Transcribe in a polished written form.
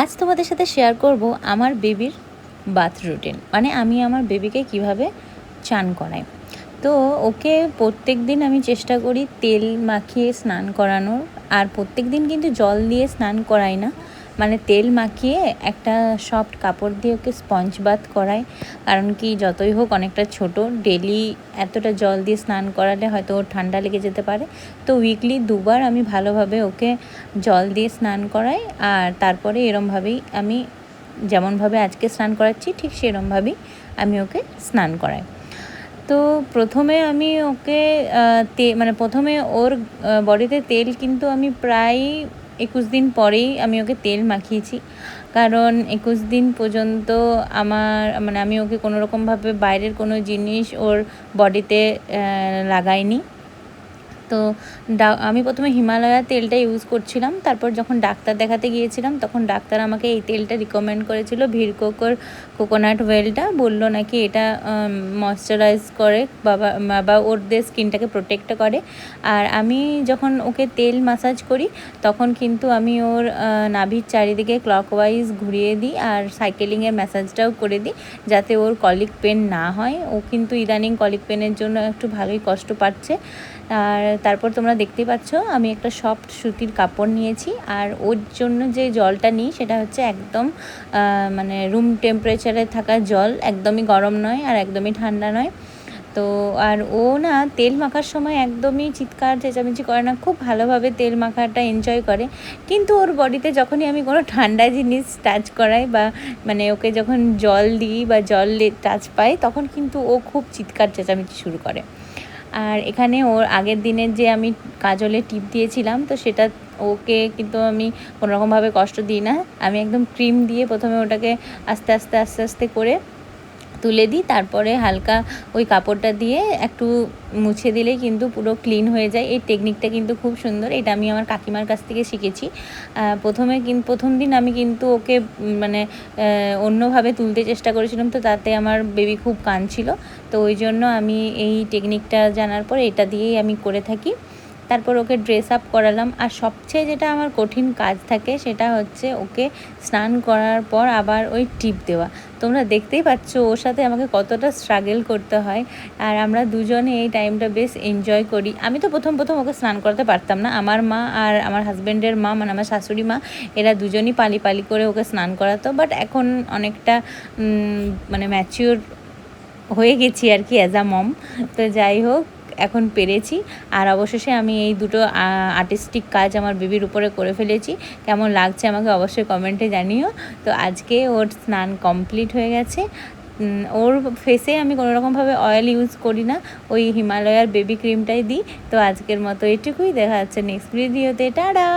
আজ তোমাদের সাথে শেয়ার করব আমার বেবির বাথ রুটিন, মানে আমি আমার বেবিকে কিভাবে চান করাই। তো ওকে প্রত্যেক দিন আমি চেষ্টা করি তেল মাখিয়ে স্নান করানোর। আর প্রত্যেক দিন কিন্তু জল দিয়ে স্নান করাই না, মানে তেল মাখিয়ে একটা সফট কাপড় দিয়ে ওকে স্পঞ্জ বাথ করাই। কারণ কি যতই হোক অনেকটা ছোট, ডেলি এতটা জল দিয়ে স্নান করালে হয়তো ওর ঠান্ডা লেগে যেতে পারে। তো উইকলি দুবার আমি ভালোভাবে ওকে জল দিয়ে স্নান করাই। আর তারপরে এরমভাবেই আমি যেমনভাবে আজকে স্নান করাচ্ছি ঠিক সেরমভাবেই আমি ওকে স্নান করাই। তো প্রথমে আমি ওকে মানে প্রথমে ওর বডিতে তেল কিন্তু আমি প্রায় 21 দিন পরেই আমি ওকে তেল মাখিয়েছি। কারণ 21 দিন পর্যন্ত মানে আমি ওকে কোনো রকমভাবে বাইরের কোনো জিনিস ওর বডিতে লাগাইনি। তো আমি প্রথমে হিমালয়া তেলটা ইউজ করছিলাম। তারপর যখন ডাক্তার দেখাতে গিয়েছিলাম তখন ডাক্তার আমাকে এই তেলটা রিকমেন্ড করেছিল, ভিরকোকোর কোকোনাট ওয়েলটা। বললো নাকি এটা ময়শ্চারাইজ করে বা ওদের স্কিনটাকে প্রোটেক্ট করে। আর আমি যখন ওকে তেল ম্যাসাজ করি তখন কিন্তু আমি ওর নাভির চারিদিকে ক্লকওয়াইজ ঘুরিয়ে দিই আর সাইকেলিংয়ের ম্যাসাজটাও করে দিই, যাতে ওর কলিক পেন না হয়। ও কিন্তু ইদানিং কলিক পেনের জন্য একটু ভালোই কষ্ট পাচ্ছে। আর তারপর তোমরা দেখতেই পাচ্ছ আমি একটা সফট সুতির কাপড় নিয়েছি। আর ওর জন্য যে জলটা নিই সেটা হচ্ছে একদম মানে রুম টেম্পারেচারে থাকা জল, একদমই গরম নয় আর একদমই ঠান্ডা নয়। তো আর ও না তেল মাখার সময় একদমই চিৎকার চেঁচামেচি করে না, খুব ভালোভাবে তেল মাখাটা এনজয় করে। কিন্তু ওর বডিতে যখনই আমি কোনো ঠান্ডা জিনিস টাচ করাই বা মানে ওকে যখন জল দিই বা জল টাচ পাই তখন কিন্তু ও খুব চিৎকার চেঁচামেচি শুরু করে। আর এখানে ওর আগের দিনের যে আমি কাজলের টিপ দিয়েছিলাম তো সেটা ওকে কিন্তু আমি কোনোরকমভাবে কষ্ট দিই না। আমি একদম ক্রিম দিয়ে প্রথমে ওটাকে আস্তে আস্তে আস্তে আস্তে করে তুলে দিই, তারপরে হালকা ওই কাপড়টা দিয়ে একটু মুছে দিলেই কিন্তু পুরো ক্লিন হয়ে যায়। এই টেকনিকটা কিন্তু খুব সুন্দর, এটা আমি আমার কাকিমার কাছ থেকে শিখেছি। প্রথম দিন আমি কিন্তু ওকে মানে অন্যভাবে তুলতে চেষ্টা করেছিলাম, তো তাতে আমার বেবি খুব কাঁদছিল। তো ওই জন্য আমি এই টেকনিকটা জানার পর এটা দিয়েই আমি করে থাকি। তারপর ওকে ড্রেস আপ করালাম। আর সবচেয়ে যেটা আমার কঠিন কাজ থাকে সেটা হচ্ছে ওকে স্নান করার পর আবার ওই টিপ দেওয়া। তোমরা দেখতেই পাচ্ছ ওর সাথে আমাকে কতটা স্ট্রাগল করতে হয়। আর আমরা দুজনে এই টাইমটা বেশ এনজয় করি। আমি তো প্রথম ওকে স্নান করাতে পারতাম না। আমার মা আর আমার হাজব্যান্ডের মা, মানে আমার শাশুড়ি মা, এরা দুজনই পালি পালি করে ওকে স্নান করাতো। বাট এখন অনেকটা মানে ম্যাচিওর হয়ে গেছি আর কি অ্যাজ আ মম। তো যাই হোক, এখন পেরেছি। আর অবশেষে আমি এই দুটো আর্টিস্টিক কাজ আমার বেবির উপরে করে ফেলেছি। কেমন লাগছে আমাকে অবশ্যই কমেন্টে জানিও। তো আজকে ওর স্নান কমপ্লিট হয়ে গেছে। ওর ফেসে আমি কোনোরকমভাবে অয়েল ইউজ করি না, ওই হিমালয়ার বেবি ক্রিমটাই দিই। তো আজকের মতো এটুকুই, দেখা যাচ্ছে নেক্সট ভিডিওতে। টাটা।